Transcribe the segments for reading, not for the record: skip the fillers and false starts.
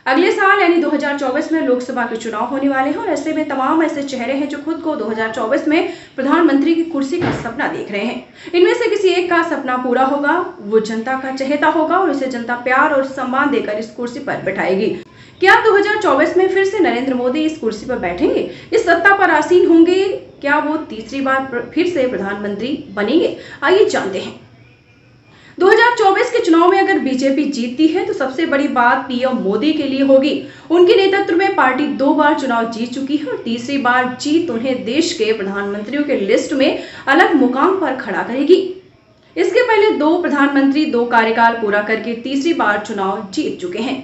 अगले साल यानी 2024 में लोकसभा के चुनाव होने वाले हैं और ऐसे में तमाम ऐसे चेहरे हैं जो खुद को 2024 में प्रधानमंत्री की कुर्सी का सपना देख रहे हैं। इनमें से किसी एक का सपना पूरा होगा, वो जनता का चहेता होगा और उसे जनता प्यार और सम्मान देकर इस कुर्सी पर बैठाएगी। क्या 2024 में फिर से नरेंद्र मोदी इस कुर्सी पर बैठेंगे, इस सत्ता पर आसीन होंगे? क्या वो तीसरी बार फिर से प्रधानमंत्री बनेंगे? आइए जानते हैं। 2024 के चुनाव में अगर बीजेपी जीतती है तो सबसे बड़ी बात पीएम मोदी के लिए होगी। उनके नेतृत्व में पार्टी 2 बार चुनाव जीत चुकी है और तीसरी बार जीत उन्हें देश के प्रधानमंत्रियों के लिस्ट में अलग मुकाम पर खड़ा करेगी। इसके पहले 2 प्रधानमंत्री 2 कार्यकाल पूरा करके तीसरी बार चुनाव जीत चुके हैं।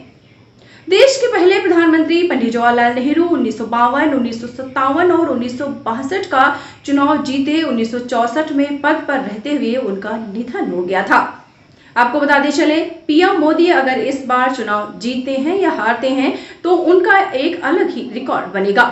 देश के पहले प्रधानमंत्री पंडित जवाहरलाल नेहरू 1952, 1957 और 1962 का चुनाव जीते। 1964 में पद पर रहते हुए उनका निधन हो गया था। आपको बताते चले, पीएम मोदी अगर इस बार चुनाव जीतते हैं या हारते हैं तो उनका एक अलग ही रिकॉर्ड बनेगा।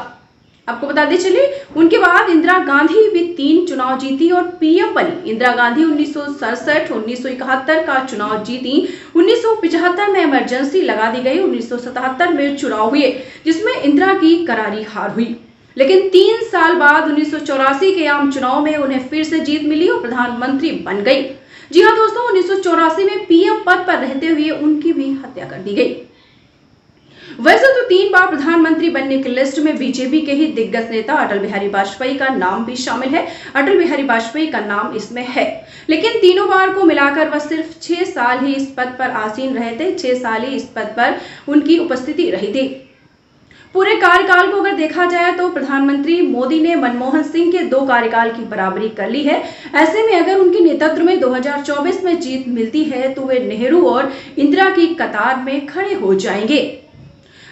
आपको बताते चले, उनके बाद इंदिरा गांधी भी 3 चुनाव जीती और पीएम बनी। इंदिरा गांधी 1967, 1971 का चुनाव जीती। 1975 में इमरजेंसी लगा दी गई। 1977 में चुनाव हुए जिसमें इंदिरा की करारी हार हुई, लेकिन 3 साल बाद 1984 के आम चुनाव में उन्हें फिर से जीत मिली और प्रधानमंत्री बन गई। जी हाँ दोस्तों, 1984 में पीएम पद पर रहते हुए उनकी भी हत्या कर दी गई। वैसे तो 3 बार प्रधानमंत्री बनने की लिस्ट में बीजेपी के ही दिग्गज नेता अटल बिहारी वाजपेयी का नाम भी शामिल है। अटल बिहारी वाजपेयी का नाम इसमें है, लेकिन तीनों बार को मिलाकर वह सिर्फ 6 साल ही इस पद पर आसीन रहे थे। 6 साल ही इस पद पर उनकी उपस्थिति रही थी। पूरे कार्यकाल को अगर देखा जाए तो प्रधानमंत्री मोदी ने मनमोहन सिंह के 2 कार्यकाल की बराबरी कर ली है। ऐसे में अगर उनके नेतृत्व में 2024 में जीत मिलती है तो वे नेहरू और इंदिरा की कतार में खड़े हो जाएंगे।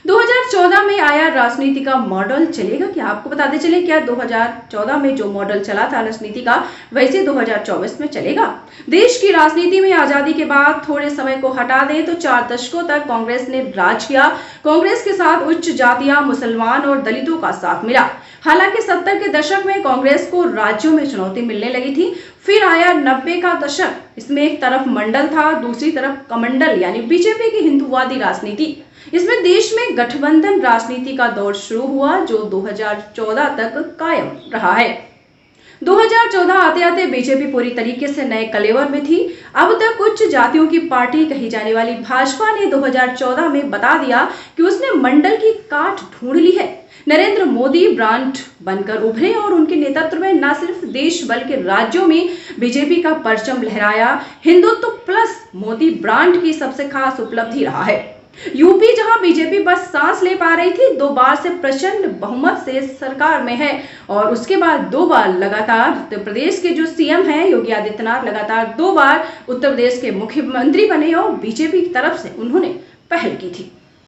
2014 में आया राजनीति का मॉडल चलेगा क्या? आपको बताते चले, क्या 2014 में जो मॉडल चला था राजनीति का वैसे 2024 में चलेगा? देश की राजनीति में आजादी के बाद थोड़े समय को हटा दें तो 4 दशकों तक कांग्रेस ने राज किया। कांग्रेस के साथ उच्च जातियां, मुसलमान और दलितों का साथ मिला। हालांकि 70 के दशक में कांग्रेस को राज्यों में चुनौती मिलने लगी थी। फिर आया 90 का दशक। इसमें एक तरफ मंडल था, दूसरी तरफ कमंडल यानी बीजेपी की हिंदूवादी राजनीति। इसमें देश में गठबंधन राजनीति का दौर शुरू हुआ जो 2014 तक कायम रहा है। 2014 आते आते बीजेपी पूरी तरीके से नए कलेवर में थी। अब तक उच्च जातियों की पार्टी कही जाने वाली भाजपा ने 2014 में बता दिया कि उसने मंडल की काट ढूंढ ली है। नरेंद्र मोदी ब्रांड बनकर उभरे और उनके नेतृत्व में न सिर्फ देश बल्कि राज्यों में बीजेपी का परचम लहराया। हिंदुत्व प्लस मोदी ब्रांड की सबसे खास उपलब्धि रहा है। यूपी जहां बीजेपी बस सांस ले पा रही थी, 2 बार से प्रचंड बहुमत से सरकार में है और उसके बाद 2 बार लगातार उत्तर प्रदेश के जो सीएम हैं योगी आदित्यनाथ लगातार 2 बार उत्तर प्रदेश के मुख्यमंत्री बने और बीजेपी की तरफ से उन्होंने पहल की थी।